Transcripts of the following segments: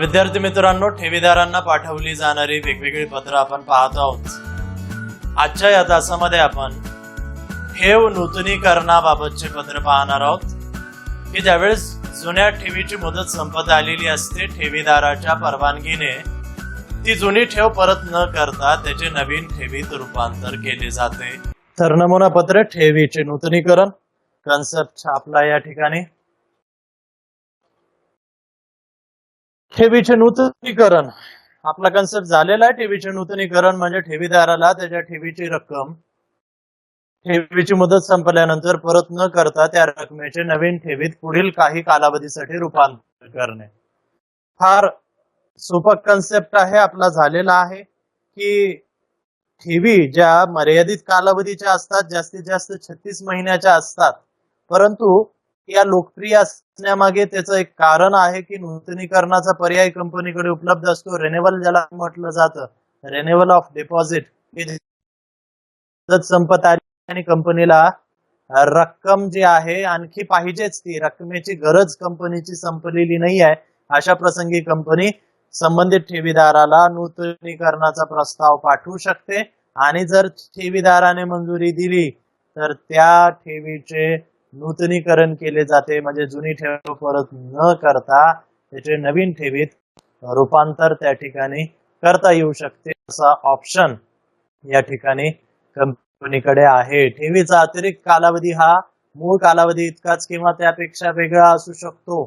विद्यार्थी मित्रांनो, ठेवीदारांना पाठवली जाणारी वेगवेगळी पत्र आपण पाहत आहोत। आजच्या या तासामध्ये आपण ठेव नूतनीकरणाबाबतचे पत्र पाहणार आहोत की ज्यावेळेस जुन्या ठेवीची मुदत संपत आलेली असते, ठेवीदाराच्या परवानगीने ती जुनी ठेव परत न करता त्याचे नवीन ठेवीत रूपांतर केले जाते। तर नमुना पत्र ठेवीचे नूतनीकरण कन्सेप्ट छापला या ठिकाणी। ठेवीचे नूतनीकरण आपला कन्सेप्ट झालेला आहे। ठेवीचे नूतनीकरण म्हणजे ठेवीदाराला त्याच्या ठेवीची रक्कम ठेवीची मुदत संपल्यानंतर परत न करता त्या रकमेचे नवीन ठेवीत पुढील काही कालावधीसाठी रूपांतर करणे। फार सोपा कन्सेप्ट आहे, आपला झालेला आहे की ठेवी ज्या मर्यादित कालावधीच्या असतात, जास्तीत जास्त 36 महिन्याच्या असतात, परंतु या लोकप्रिय असण्यामागे त्याचं एक कारण आहे की नूतनीकरणाचा पर्याय कंपनीकडे उपलब्ध असतो। रेन्युअल ज्याला म्हटलं जातं, रेन्युअल ऑफ डिपॉझिट। मुदत संपत आली आणि कंपनीला रक्कम जी आहे आणखी पाहिजेच, ती रकमेची गरज कंपनीची संपलेली नाही आहे, अशा प्रसंगी कंपनी संबंधित ठेवीदाराला नूतनीकरणाचा प्रस्ताव पाठवू शकते आणि जर ठेवीदाराने मंजुरी दिली तर त्या ठेवीचे नूतनीकरण केले जाते, म्हणजे जुनी ठेव परत न करता त्याचे नवीन ठेवीत रूपांतर त्या ठिकाणी करता येऊ शकते। असा ऑप्शन या ठिकाणी कंपनीकडे आहे। ठेवीचा अतिरिक्त कालावधी हा मूळ कालावधी इतकाच किंवा त्यापेक्षा वेगळा असू शकतो।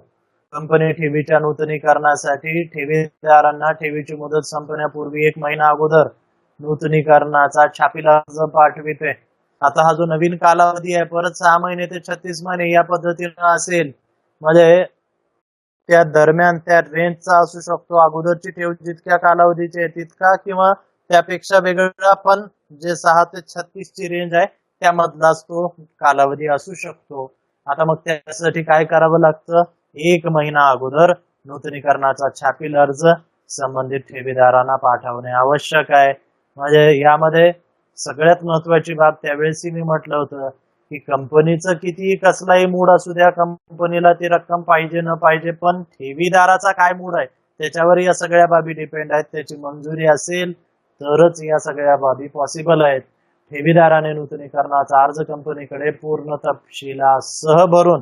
कंपनी ठेवीच्या नूतनीकरणासाठी ठेवीदारांना ठेवीची मुदत संपण्यापूर्वी 1 महिना अगोदर नूतनीकरणाचा छापील अर्ज पाठविते। आता हा जो नवीन कालावधी आहे, परत 6 महिने ते 36 महिने या पद्धतीने असेल, म्हणजे त्या दरम्यान त्या रेंजचा असू शकतो। अगोदरची ठेव जितक्या कालावधीची आहे तितका किंवा त्यापेक्षा वेगळा, पण जे 6 ते 36 ची रेंज आहे त्यामधलाच तो कालावधी असू शकतो। आता मग त्यासाठी काय करावं लागतं? 1 महिना अगोदर नूतनीकरणाचा छापील अर्ज संबंधित ठेवीदारांना पाठवणे आवश्यक आहे। म्हणजे यामध्ये सगळ्यात महत्वाची बाब त्यावेळेसही मी म्हटलं होतं की कंपनीचं कितीही कसलाही मूड असू द्या, कंपनीला ती रक्कम पाहिजे न पाहिजे, पण ठेवीदाराचा काय मूड आहे त्याच्यावर या सगळ्या बाबी डिपेंड आहेत। त्याची मंजुरी असेल तरच या सगळ्या बाबी पॉसिबल आहेत। ठेवीदाराने नूतनीकरणाचा अर्ज कंपनीकडे पूर्ण तपशिलासह भरून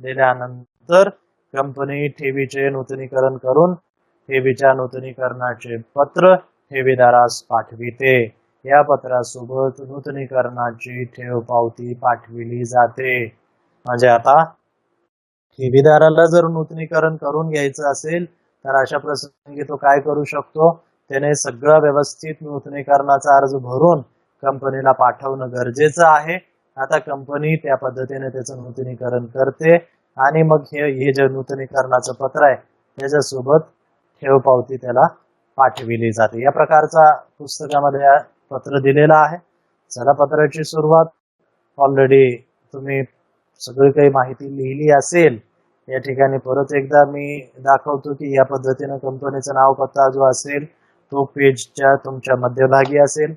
दिल्यानंतर कंपनी ठेवीचे नूतनीकरण करून ठेवीच्या नूतनीकरणाचे पत्र ठेवीदारास पाठविते। या पत्रासोबत नूतनीकरणाची ठेव पावती पाठविली जाते। म्हणजे आता ठेवीदाराला जर नूतनीकरण करून घ्यायचं असेल तर अशा प्रसंगी तो काय करू शकतो? त्याने सगळं व्यवस्थित नूतनीकरणाचा अर्ज भरून कंपनीला पाठवणं गरजेचं आहे। आता कंपनी त्या पद्धतीने त्याचं नूतनीकरण करते आणि मग हे जे नूतनीकरणाचं पत्र आहे त्याच्यासोबत ठेव पावती त्याला पाठविली जाते। या प्रकारचा पुस्तकामध्ये पत्र दिलेला आहे। चला, पत्राची सुरुवात। ऑलरेडी तुम्ही सगळी काही माहिती लिहिली असेल। या ठिकाणी परत एकदा मी दाखवतो की या पद्धतीने कंपनीचं नाव, पत्ता जो असेल तो पेजच्या तुमच्या मध्यभागी असेल।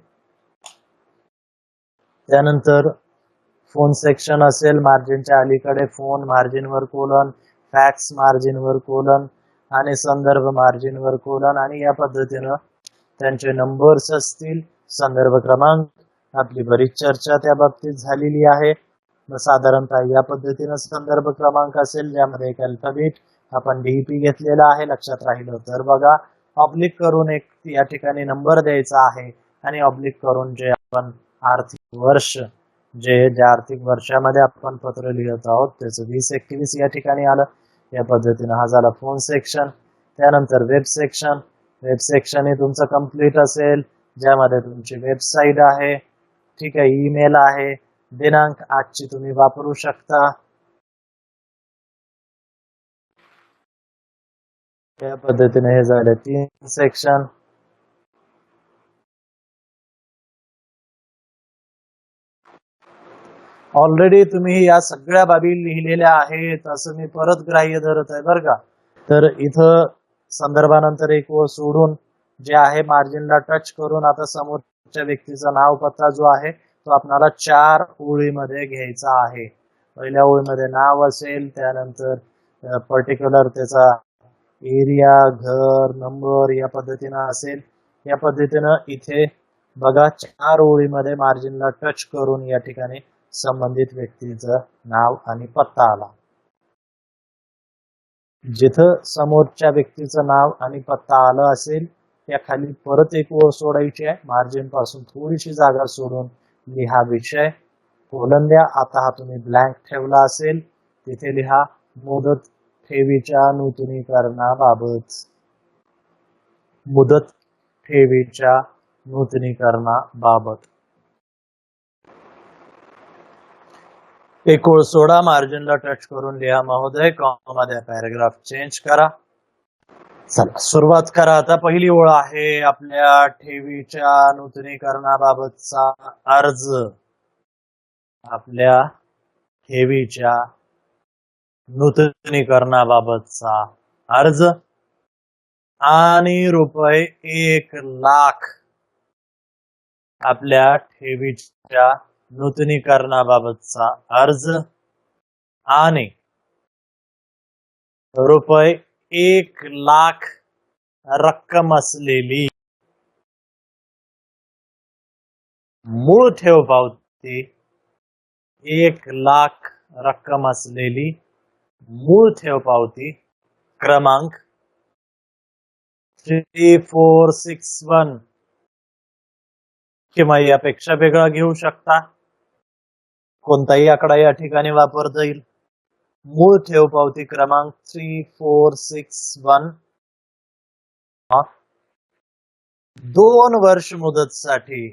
त्यानंतर फोन सेक्शन असेल, मार्जिनच्या अलीकडे फोन, मार्जिनवर कोलन, फॅक्स मार्जिनवर कोलन आणि संदर्भ मार्जिनवर कोलन, आणि या पद्धतीने त्यांचे नंबर्स असतील, संदर्भ क्रमांक। आपली बरीच चर्चा त्या बाबतीत झालेली आहे। साधारणतः या पद्धतीने संदर्भ क्रमांक असेल ज्यामध्ये एक अल्फाबेट आपण DP घेतलेला आहे, लक्षात राहिलं तर बघा। ऑब्लिक करून एक या ठिकाणी नंबर द्यायचा आहे आणि ऑब्लिक करून जे आपण आर्थिक वर्ष, ज्या आर्थिक वर्षामध्ये आपण पत्र लिहित आहोत त्याचं 2021 या ठिकाणी आलं। या पद्धतीने हा झाला फोन सेक्शन। त्यानंतर वेब सेक्शन। वेब सेक्शन हे तुमचं कंप्लीट असेल, ज्यामध्ये तुमची वेबसाईट आहे, ठीक आहे, ईमेल आहे, दिनांक आजची तुम्ही वापरू शकता। या पद्धतीने हे झाले 3 सेक्शन। ऑलरेडी तुम्ही या सगळ्या बाबी लिहिलेल्या आहेत असं मी परत ग्राह्य धरत आहे बरं का। तर इथं संदर्भानंतर एक ओळ सोडून जे आहे मार्जिनला टच करून आता समोरच्या व्यक्तीचा नाव, पत्ता जो आहे तो आपल्याला 4 ओळीमध्ये घ्यायचा आहे। पहिल्या ओळीमध्ये नाव असेल, त्यानंतर पर्टिक्युलर त्याचा एरिया, घर, नंबर या पद्धतीनं असेल. या पद्धतीनं इथे बघा 4 ओळीमध्ये मार्जिनला टच करून या ठिकाणी संबंधित व्यक्तीचं नाव आणि पत्ता आला. जिथं समोरच्या व्यक्तीचं नाव आणि पत्ता आलं असेल त्या खाली परत एक ओळ सोडायची आहे. मार्जिन पासून थोडीशी जागा सोडून लिहा विषय कोलंद्या. आता हा तुम्ही ब्लँक ठेवला असेल तिथे लिहा मुदत ठेवीच्या नूतनीकरणाबाबत. मुदत ठेवीच्या नूतनीकरणाबाबत एक ओळ सोडा. मार्जिनला टच करून लिहा महोदय कॉमा द्या. पॅराग्राफ चेंज करा. चला सुरुवात करा. आता पहिली ओळ आहे आपल्या ठेवीच्या नूतनीकरणाबाबतचा अर्ज. आपल्या ठेवीच्या नूतनीकरणाबाबतचा अर्ज आणि रुपये 1,00,000 आपल्या ठेवीच्या नूतनीकरणाबाबतचा अर्ज आणि रुपये 1,00,000 रक्कम असलेली मूळ ठेव पावती. 1,00,000 रक्कम असलेली मूळ ठेव पावती क्रमांक 3461 किंवा यापेक्षा वेगळा घेऊ शकता. कोणताही आकडा या ठिकाणी वापरता येईल. मूळ ठेव पावती क्रमांक 3461 2 वर्ष मुदतसाठी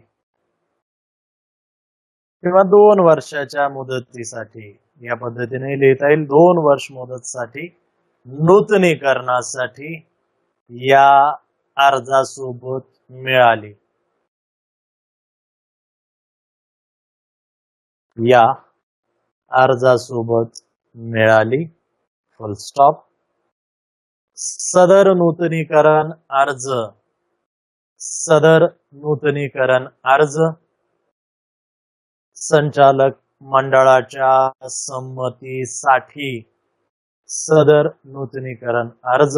किंवा 2 वर्षाच्या मुदतीसाठी या पद्धतीने लिहिता येईल. 2 वर्ष मुदतसाठी नूतनीकरणासाठी या अर्जासोबत मिळाली. या अर्जासोबत मिळाली. फुल स्टॉप. सदर नूतनीकरण अर्ज. सदर नूतनीकरण अर्ज संचालक मंडळाच्या संमतीसाठी. सदर नूतनीकरण अर्ज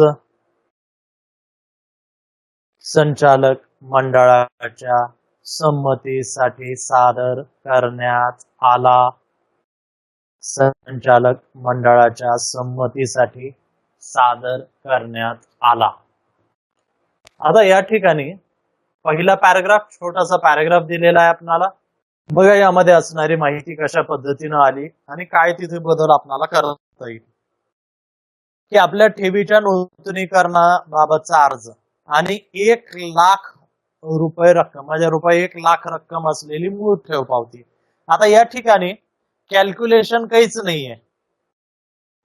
संचालक मंडळाच्या संमतीसाठी सादर करण्यात आला. संचालक मंडळाच्या संमतीसाठी सादर करण्यात आला. आता या ठिकाणी पहिला पॅराग्राफ छोटासा पॅराग्राफ दिलेला आहे आपल्याला. बघा यामध्ये असणारी माहिती कशा पद्धतीने आली आणि काय तिथे बदल आपल्याला करता येईल. की आपल्या ठेवीच्या नूतनीकरणाबाबतचा अर्ज आणि 1,00,000 रुपये रक्कम म्हणजे रुपये 1,00,000 रक्कम असलेली मूळ ठेव पावती. आता या ठिकाणी कॅल्क्युलेशन काहीच नाहीये.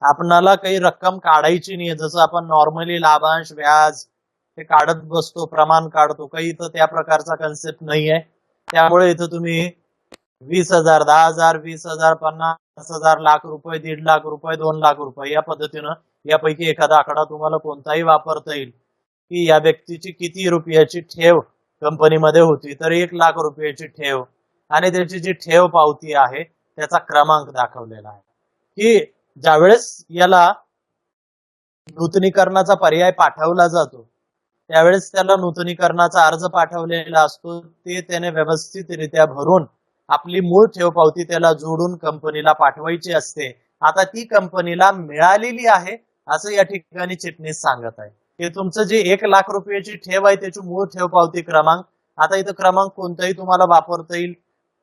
आपणाला काही रक्कम काढायची नाहीये. जसं आपण नॉर्मली लाभांश व्याज हे काढत बसतो प्रमाण काढतो काही इथं त्या प्रकारचा कन्सेप्ट नाहीये. त्यामुळे इथं तुम्ही 20,000 10,000 20,000 50,000 लाख रुपये 1,50,000 रुपये 2,00,000 रुपये या पद्धतीनं यापैकी एखादा आकडा तुम्हाला कोणताही वापरता येईल. की या व्यक्तीची किती रुपयाची ठेव कंपनीमध्ये होती तर 1,00,000 रुपयाची ठेव आणि त्याची जी ठेव पावती आहे त्याचा क्रमांक दाखवलेला आहे. की ज्यावेळेस याला नूतनीकरणाचा पर्याय पाठवला जातो त्यावेळेस त्याला नूतनीकरणाचा अर्ज पाठवलेला असतो. ते त्याने व्यवस्थितरित्या भरून आपली मूळ ठेव पावती त्याला जोडून कंपनीला पाठवायची असते. आता ती कंपनीला मिळालेली आहे असं या ठिकाणी चिटणीस सांगत आहे. की तुमचं जे 1,00,000 रुपयाची ठेव आहे त्याची मूळ ठेव पावती क्रमांक. आता इथं क्रमांक कोणताही तुम्हाला वापरता येईल.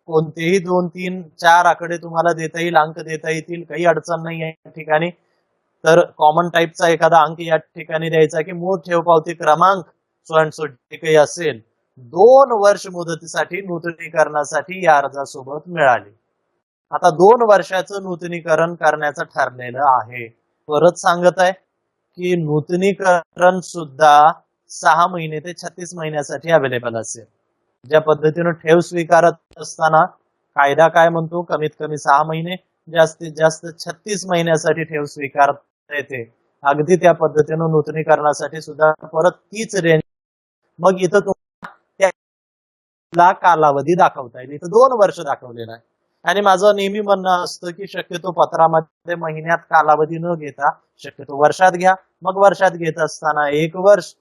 कोणतेही 2 3 4 आकडे तुम्हाला देता येईल अंक देता येतील काही अडचण नाही या ठिकाणी. तर कॉमन टाईपचा एखादा अंक या ठिकाणी द्यायचा की मूळ ठेव पावती क्रमांक सो अँड सो काही असेल 2 वर्ष मुदतीसाठी नूतनीकरणासाठी या अर्जासोबत मिळाली. आता 2 वर्षाचं नूतनीकरण करण्याचं ठरलेलं आहे. परत सांगत आहे की नूतनीकरण सुद्धा 6 महिने ते 36 महिन्यासाठी अवेलेबल असेल. ज्या पद्धतीने ठेव स्वीकारत असताना कायदा काय म्हणतो कमीत कमी 6 महिने जास्तीत जास्त 36 महिन्यासाठी ठेव स्वीकारता येते. अगदी त्या पद्धतीने नूतनीकरणासाठी सुद्धा परत तीच रेंज. मग इथं तुम्हाला कालावधी दाखवता येईल. इथं 2 वर्ष दाखवलेला आहे. आणि माझं नेहमी म्हणणं असतं की शक्यतो पत्रामध्ये महिन्यात कालावधी न घेता शक्यतो वर्षात घ्या. मग वर्षात घेत असताना 1 वर्ष,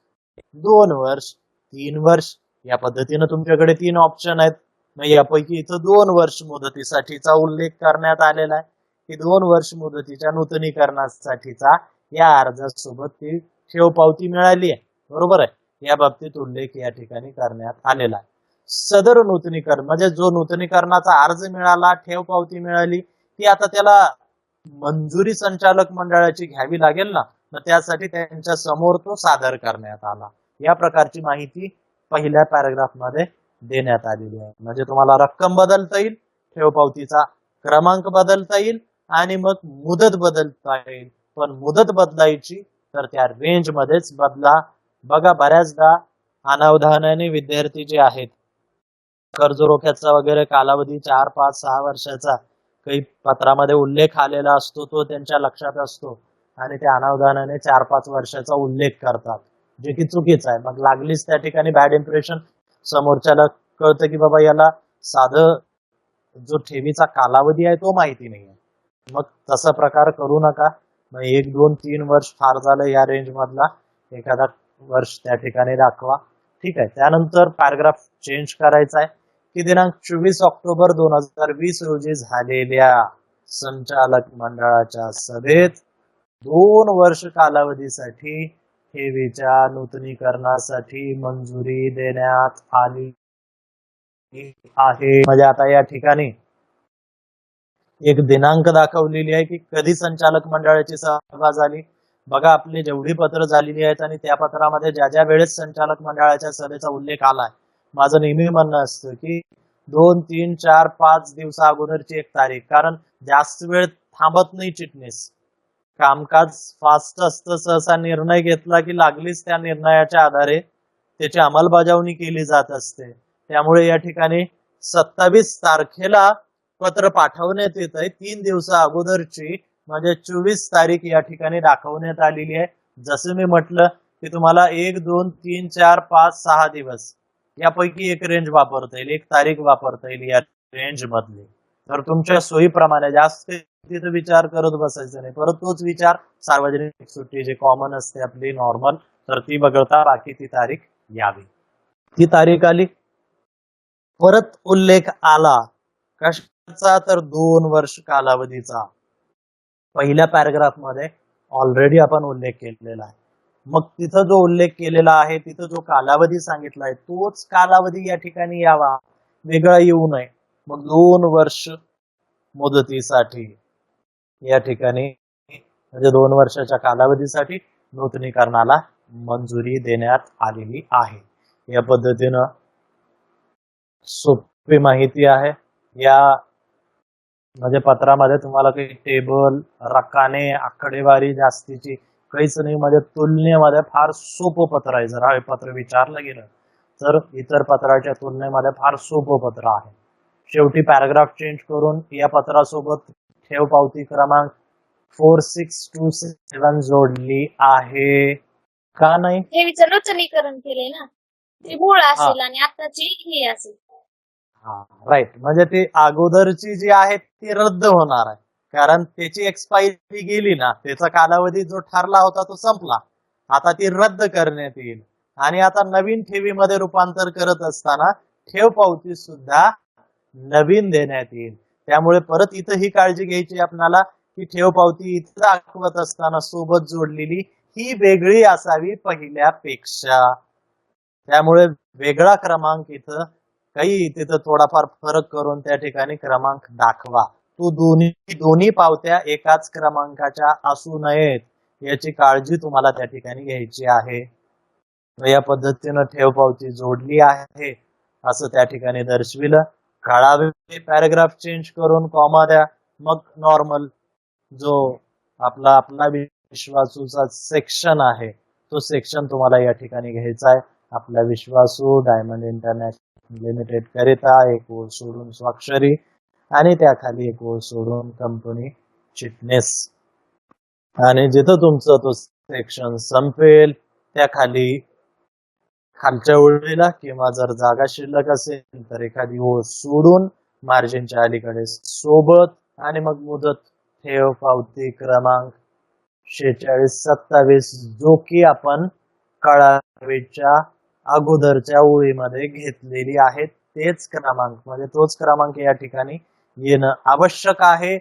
2 वर्ष, 3 वर्ष, या पद्धतीने तुमच्याकडे 3 ऑप्शन आहेत. मग यापैकी इथं 2 वर्ष मुदतीसाठीचा उल्लेख करण्यात आलेला आहे की 2 वर्ष मुदतीच्या नूतनीकरणासाठीचा या अर्जासोबत ती ठेव पावती मिळाली आहे. बरोबर आहे. या बाबतीत उल्लेख या ठिकाणी करण्यात आलेला आहे. सदर नूतनीकरण म्हणजे जो नूतनीकरणाचा अर्ज मिळाला, ठेव पावती मिळाली, ती आता त्याला मंजुरी संचालक मंडळाची घ्यावी लागेल ना, तर त्यासाठी त्यांच्या समोर तो सादर करण्यात आला. या प्रकारची माहिती पहिल्या पॅराग्राफ मध्ये देण्यात आलेली आहे. म्हणजे तुम्हाला रक्कम बदलता येईल, ठेव पावतीचा क्रमांक बदलता येईल आणि मग मुदत बदलता येईल. पण मुदत बदलायची तर त्या रेंज मध्येच बदला. बघा बऱ्याचदा अनावधानाने विद्यार्थी जे आहेत, कर्ज रोख्याचा वगैरे कालावधी 4, 5, 6 वर्षाचा काही पत्रामध्ये उल्लेख आलेला असतो, तो त्यांच्या लक्षात असतो आणि ते अनावधानाने 4-5 वर्षाचा उल्लेख करतात, जे की चुकीचं आहे. मग लागलीच त्या ठिकाणी बॅड इम्प्रेशन समोरच्याला कळतं की बाबा याला साधं जो ठेवीचा कालावधी आहे तो माहिती नाहीये. मग तसा प्रकार करू नका. मग 1, 2, 3 वर्ष फार झालं, या रेंज मधला एखादा वर्ष त्या ठिकाणी दाखवा. ठीक आहे. त्यानंतर पॅराग्राफ चेंज करायचा आहे की दिनांक 24 ऑक्टोबर 2020 रोजी झालेल्या संचालक मंडळाच्या सभेत 2 वर्ष कालावधीसाठी ठेवीच्या नूतनीकरणासाठी मंजुरी देण्यात आली आहे. म्हणजे आता या ठिकाणी एक दिनांक दाखवलेली आहे की कधी संचालक मंडळाची सभा झाली. बघा आपली जेवढी पत्र झालेली आहेत आणि त्या पत्रामध्ये ज्या ज्या वेळेस संचालक मंडळाच्या सभेचा उल्लेख आलाय, माझं नेहमी म्हणणं असतं की 2, 3, 4, 5 दिवसा अगोदरची एक तारीख. कारण जास्त वेळ थांबत नाही चिटणीस. कामकाज फास्ट असतं. सहसा निर्णय घेतला की लागलीच त्या निर्णयाच्या आधारे त्याची अंमलबजावणी केली जात असते. त्यामुळे या ठिकाणी 27 तारखेला पत्र पाठवण्यात येत आहे. 3 दिवसा अगोदरची म्हणजे 24 तारीख या ठिकाणी दाखवण्यात आलेली आहे. जसं मी म्हटलं की तुम्हाला 1, 2, 3, 4, 5, 6 दिवस यापैकी एक रेंज वापरता येईल, एक तारीख वापरता येईल या रेंज मधली. तर तुमच्या सोयीप्रमाणे जास्त तिथे विचार करत बसायचं नाही. परत तोच विचार सार्वजनिक सुट्टी जी कॉमन असते आपली नॉर्मल, तर ती वगळता बाकी ती तारीख यावी. ती तारीख आली. परत उल्लेख आला कशाचा, तर 2 वर्ष कालावधीचा. पहिल्या पॅराग्राफ मध्ये ऑलरेडी आपण उल्लेख केलेला आहे. मग तिथं जो उल्लेख केलेला आहे, तिथं जो कालावधी सांगितला आहे, तोच कालावधी या ठिकाणी यावा, वेगळा येऊ नये. मग 2 वर्ष मुदतीसाठी या ठिकाणी म्हणजे 2 वर्षाच्या कालावधीसाठी नूतनीकरणाला मंजुरी देण्यात आलेली आहे. या पद्धतीनं सोपी माहिती आहे. या म्हणजे पत्रामध्ये तुम्हाला काही टेबल, रकाने, आकडेवारी जास्तीची काहीच नाही. म्हणजे तुलनेमध्ये फार सोपं पत्र आहे. जर हे पत्र विचारलं गेलं तर इतर पत्राच्या तुलनेमध्ये फार सोपं पत्र आहे. शेवटी पॅराग्राफ चेंज करून या पत्रासोबत ठेव पावती क्रमांक 4627 जोडली आहे का नाही? ठेवीचं नूतनीकरण केले ना, ते मूळ असेल आणि आताची ही असेल. हा राईट. म्हणजे ती अगोदरची जी आहे ती रद्द होणार आहे, कारण त्याची एक्सपायरी गेली ना, त्याचा कालावधी जो ठरला होता तो संपला. आता ती रद्द करण्यात येईल आणि आता नवीन ठेवीमध्ये रूपांतर करत असताना ठेव पावती सुद्धा नवीन देण्यात येईल. त्यामुळे परत इथं ही काळजी घ्यायची आपल्याला की ठेव पावती इथं दाखवत असताना सोबत जोडलेली ही वेगळी असावी पहिल्यापेक्षा. त्यामुळे वेगळा क्रमांक इथं काही तिथं थोडाफार फरक करून त्या ठिकाणी क्रमांक दाखवा. तो दोन्ही पावत्या एकाच क्रमांकाच्या असू नयेत याची काळजी तुम्हाला त्या ठिकाणी घ्यायची आहे. या पद्धतीनं ठेव पावती जोडली आहे असं त्या ठिकाणी दर्शविलं. कळावे पॅराग्राफ चेंज करून कॉमा द्या. मग नॉर्मल जो आपला विश्वासूचा सेक्शन आहे तो सेक्शन तुम्हाला या ठिकाणी घ्यायचा आहे. आपला विश्वासू डायमंड इंटरनॅशनल लिमिटेड करिता एक ओळ सोडून स्वाक्षरी आणि त्याखाली एक ओळ सोडून कंपनी चिटणीस. आणि जिथं तुमचं तो सेक्शन संपेल त्याखाली खालच्या ओळीला किंवा जर जागा शिल्लक असेल तर एखादी ओळ सोडून मार्जिनच्या अलीकडे सोबत आणि मग मुदत ठेव पावती क्रमांक 4627 जो की आपण कळावेच्या अगोदरच्या ओळीमध्ये घेतलेली आहे तेच क्रमांक म्हणजे तोच क्रमांक या ठिकाणी येणं आवश्यक आहे.